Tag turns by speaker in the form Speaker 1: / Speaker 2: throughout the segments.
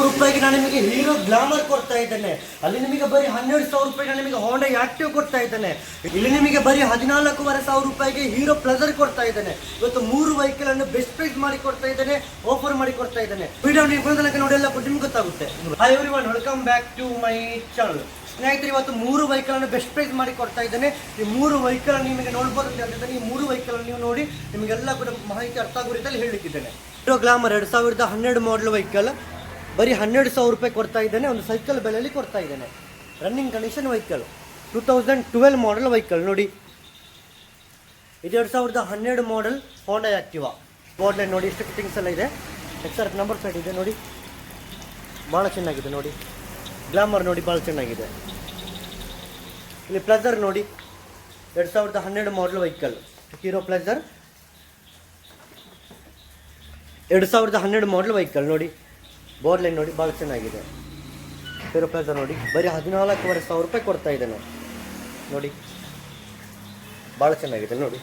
Speaker 1: ರೂಪಾಯಿಗೆ ನಾನು ನಿಮಗೆ ಹೀರೋ ಗ್ಲಾಮರ್ ಕೊಡ್ತಾ ಇದ್ದೇನೆ. ಅಲ್ಲಿ ನಿಮಗೆ ಬರೀ 12,000 ರೂಪಾಯಿಗೆ ನಾನು ನಿಮಗೆ ಹೋಂಡಾ ಆಕ್ಟಿವ್ ಕೊಡ್ತಾ ಇದ್ದೇನೆ. ಇಲ್ಲಿ ನಿಮಗೆ ಬರೀ 14,500 ರೂಪಾಯಿಗೆ ಹೀರೋ ಪ್ಲಸರ್ ಕೊಡ್ತಾ ಇದ್ದೇನೆ. ಇವತ್ತು 3 ವೆಹಿಕಲ್ ಅನ್ನು ಬೆಸ್ಟ್ ಪ್ರೈಸ್ ಮಾಡಿ ಕೊಡ್ತಾ ಇದ್ದೇನೆ, ಆಫರ್ ಮಾಡಿ ಕೊಡ್ತಾ ಇದ್ದೇನೆ. ವಿಡಿಯೋ ನೀವು ತನಕ ನೋಡಿ ಎಲ್ಲ ನಿಮ್ಗೆ ಗೊತ್ತಾಗುತ್ತೆ. Hi everyone, welcome back to my channel. ಸ್ನೇಹಿತರೆ, ಇವತ್ತು 3 ವೆಹಿಕಲ್ ಅನ್ನು ಬೆಸ್ಟ್ ಪ್ರೈಸ್ ಮಾಡಿ ಕೊಡ್ತಾ ಇದ್ದೇನೆ. ಈ 3 ವೆಹಿಕಲ್ ನಿಮಗೆ ನೋಡ್ಬೋದು ಅಂತ ಹೇಳ್ತಿದ್ದೇನೆ. ಈ 3 ವೆಹಿಕಲ್ ನೀವು ನೋಡಿ ನಿಮಗೆಲ್ಲ ಕೂಡ ಮಾಹಿತಿ ಅರ್ಥ ಆಗೋ ರೀತಿಯಲ್ಲಿ ಹೇಳಿಕ್ಕಿದ್ದೇನೆ. ಹೀರೋ ಗ್ಲಾಮರ್ 2012 ಮಾಡಲ್ ವೆಹಿಕಲ್ ಬರೀ 12,000 ರೂಪಾಯಿ ಕೊಡ್ತಾ ಇದ್ದೇನೆ. ಒಂದು ಸೈಕಲ್ ಬೆಲೆಯಲ್ಲಿ ಕೊಡ್ತಾ ಇದ್ದೇನೆ. ರನ್ನಿಂಗ್ ಕಂಡೀಷನ್ ವೆಹಿಕಲ್, 2012 ಮಾಡಲ್ ವೆಹಿಕಲ್ ನೋಡಿ. ಇದು 2012 ಮಾಡಲ್ ಹೋಂಡಾ ಆಕ್ಟಿವಾ. ಬೋರ್ಡ್ ಲೈನ್ ನೋಡಿ, ಎಷ್ಟು ಫಿಟ್ಟಿಂಗ್ಸ್ ಎಲ್ಲ ಇದೆ. XR ನಂಬರ್ ಪ್ಲೇಟ್ ಇದೆ ನೋಡಿ, ಭಾಳ ಚೆನ್ನಾಗಿದೆ ನೋಡಿ. ಗ್ಲಾಮರ್ ನೋಡಿ, ಭಾಳ ಚೆನ್ನಾಗಿದೆ. ಇಲ್ಲಿ ಪ್ಲಸರ್ ನೋಡಿ, 2012 ಮಾಡಲ್ ವೆಹಿಕಲ್ ಹೀರೋ ಪ್ಲಸರ್, 2012 ಮಾಡಲ್ ವೆಹಿಕಲ್ ನೋಡಿ. ಬೋರ್ಡ್ ಲೈನ್ ನೋಡಿ, ಭಾಳ ಚೆನ್ನಾಗಿದೆ. ಹೀರೋ ಪ್ಲಸರ್ ನೋಡಿ, ಬರೀ 14,500 ರೂಪಾಯಿ ಕೊಡ್ತಾ ಇದ್ದೇನೆ ನೋಡಿ. ಭಾಳ ಚೆನ್ನಾಗಿದೆ ನೋಡಿ,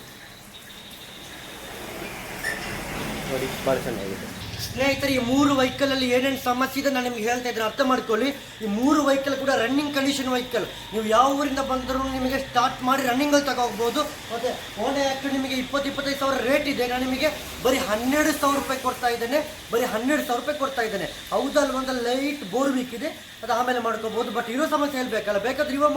Speaker 1: ನೋಡಿ ಭಾಳ ಚೆನ್ನಾಗಿದೆ. ಸ್ನೇಹಿತರೆ, ಈ 3 ವೆಹಿಕಲ್ ಅಲ್ಲಿ ಏನೇನು ಸಮಸ್ಯೆ ಇದೆ ನಾನು ನಿಮ್ಗೆ ಹೇಳ್ತಾ ಇದ್ರೆ ಅರ್ಥ ಮಾಡ್ಕೊಳ್ಳಿ. ಈ 3 ವೆಹಿಕಲ್ ಕೂಡ ರನ್ನಿಂಗ್ ಕಂಡೀಷನ್ ವೆಹಿಕಲ್. ನೀವು ಯಾವ ಊರಿಂದ ಬಂದರೂ ನಿಮಗೆ ಸ್ಟಾರ್ಟ್ ಮಾಡಿ ರನ್ನಿಂಗ್ ಅಲ್ಲಿ ತಗೋಬಹುದು. ಮತ್ತೆ ಹೋಂಡಾ ಆಕ್ಟಿವ್ ನಿಮಗೆ 20-25 ಸಾವಿರ ರೇಟ್ ಇದೆ. ನಾನು ನಿಮಗೆ ಬರೀ 12,000 ರೂಪಾಯಿ ಕೊಡ್ತಾ ಇದ್ದೇನೆ. ಬರೀ 12,000 ರೂಪಾಯಿ ಕೊಡ್ತಾ ಇದ್ದೇನೆ. ಹೌದಲ್ಲ, ಒಂದು ಲೈಟ್ ಬೋರ್ ವೀಕ್ ಇದೆ, ಅದು ಆಮೇಲೆ ಮಾಡ್ಕೋಬಹುದು. ಬಟ್ ಇರೋ ಸಮಸ್ಯೆ ಹೇಳ್ಬೇಕಲ್ಲ, ಬೇಕಾದ್ರೆ ಇವಾಗ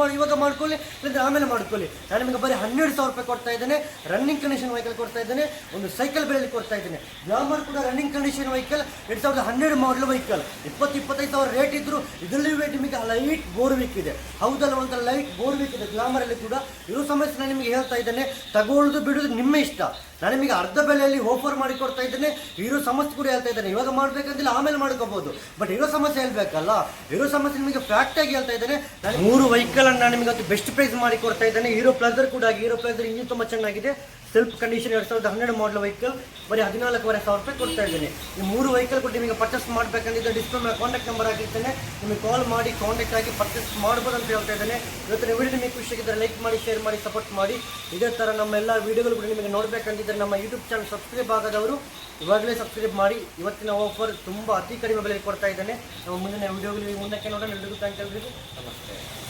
Speaker 1: ಮಾಡ್ಕೊಳ್ಳಿ, ಇಲ್ಲಂದ್ರೆ ಆಮೇಲೆ ಮಾಡ್ಕೊಳ್ಳಿ. ನಾನು ನಿಮಗೆ ಬರೀ 12,000 ರೂಪಾಯಿ ಕೊಡ್ತಾ ಇದ್ದೇನೆ. ರನ್ನಿಂಗ್ ಕಂಡೀಷನ್ ವೆಹಿಕಲ್ ಕೊಡ್ತಾ ಇದ್ದೇನೆ. ಒಂದು ಸೈಕಲ್ ಬೆಲೆಯಲ್ಲಿ ಕೊಡ್ತಾ ಇದ್ದೇನೆ. ಗ್ಲಾಮರ್ ಕೂಡ ರನ್ನಿಂಗ್ ಕಂಡೀಷನ್ ವೆಹಿಕಲ್, 2012 ಮಾಡಲ್ ವೆಹಿಕಲ್. 20-25 ಸಾವಿರ ರೇಟ್ ಇದ್ರು ಇದರಲ್ಲಿ ನಿಮಗೆ ಲೈಟ್ ಬೋರ್ ವೀಕ್ ಇದೆ. ಹೌದಲ್ಲ, ಒಂದು ಲೈಟ್ ಬೋರ್ ವೀಕ್ ಇದೆ. ಗ್ಲಾಮರ್ ಅಲ್ಲಿ ಕೂಡ ಇರೋ ಸಮಸ್ಯೆ ನಾನು ನಿಮಗೆ ಹೇಳ್ತಾ ಇದ್ದೇನೆ. ತಗೊಳ್ಳೋದು ಬಿಡೋದು ನಿಮ್ಮ ಇಷ್ಟ. ನಾನು ನಿಮಗೆ ಅರ್ಧ ಬೆಲೆಯಲ್ಲಿ ಆಫರ್ ಮಾಡಿ ಕೊಡ್ತಾ ಇದ್ದೇನೆ. ಇರೋ ಸಮಸ್ಯೆ ಕೂಡ ಹೇಳ್ತಾ ಇದ್ದೇನೆ. ಇವಾಗ ಮಾಡ್ಬೇಕಂತಿಲ್ಲ, ಆಮೇಲೆ ಮಾಡ್ಕೋಬಹುದು. ಬಟ್ ಇರೋ ಸಮಸ್ಯೆ ಹೇಳ್ಬೇಕಲ್ಲ, ಇರೋ ಸಮಸ್ಯೆ ನಿಮಗೆ ಫ್ಯಾಕ್ಟ್ ಆಗಿ ಹೇಳ್ತಾ ಇದ್ದೇನೆ. ನಾನು 3 ವೆಹಿಕಲ್ ಅನ್ನು ನಾನು ನಿಮಗೆ ಬೆಸ್ಟ್ ಪ್ರೈಸ್ ಮಾಡಿ ಕೊಡ್ತಾ ಇದ್ದೇನೆ. ಹೀರೋ ಪ್ಲಸರ್ ಕೂಡ ಆಗಿ, ಹೀರೋ ಪ್ಲಸರ್ ಇಂಜಿನ್ ತುಂಬ ಚೆನ್ನಾಗಿದೆ. ಸೆಲ್ಫ್ ಕಂಡೀಷನ್ 2012 ಮಾಡಲ್ ವೆಹಿಕಲ್ ಬರೀ 14,500 ರೂಪಾಯಿ ಕೊಡ್ತಾ ಇದ್ದೇನೆ. ಈ 3 ವೆಹಿಕಲ್ ಕೊಟ್ಟು ನಿಮಗೆ ಪರ್ಚೇಸ್ ಮಾಡಬೇಕಂದಿದ್ದರೆ ಡಿಸ್ಪ್ಲೇ ಮೇಲೆ ಕಾಂಟ್ಯಾಕ್ಟ್ ನಂಬರ್ ಆಗಿರ್ತೇನೆ. ನಿಮಗೆ ಕಾಲ್ ಮಾಡಿ ಕಾಂಟ್ಯಾಕ್ಟ್ ಆಗಿ ಪರ್ಚೇಸ್ ಮಾಡ್ಬೋದು ಅಂತ ಹೇಳ್ತಾ ಇದ್ದೇನೆ. ಇವತ್ತಿನ ವಿಡಿಯೋ ನಿಮಗೆ ಖುಷಿಯಾಗಿದ್ದರೆ ಲೈಕ್ ಮಾಡಿ, ಶೇರ್ ಮಾಡಿ, ಸಪೋರ್ಟ್ ಮಾಡಿ. ಇದೇ ಥರ ನಮ್ಮ ಎಲ್ಲ ವಿಡಿಯೋಗಳು ಕೂಡ ನಿಮಗೆ ನೋಡಬೇಕಂತಿದ್ದರೆ ನಮ್ಮ ಯೂಟ್ಯೂಬ್ ಚಾನಲ್ ಸಬ್ಸ್ಕ್ರೈಬ್ ಆಗೋದವರು ಇವಾಗಲೇ ಸಬ್ಸ್ಕ್ರೈಬ್ ಮಾಡಿ. ಇವತ್ತಿನ ಆಫರ್ ತುಂಬ ಅತಿ ಕಡಿಮೆ ಬೆಲೆಗೆ ಕೊಡ್ತಾ ಇದ್ದೇನೆ. ನಮ್ಮ ಮುಂದಿನ ವಿಡಿಯೋಗಳಿಗೆ ಮುಂದಕ್ಕೆ ನೋಡೋಣ. ಎಲ್ಲರಿಗೂ ಥ್ಯಾಂಕ್ ಯು. ನಮಸ್ತೆ.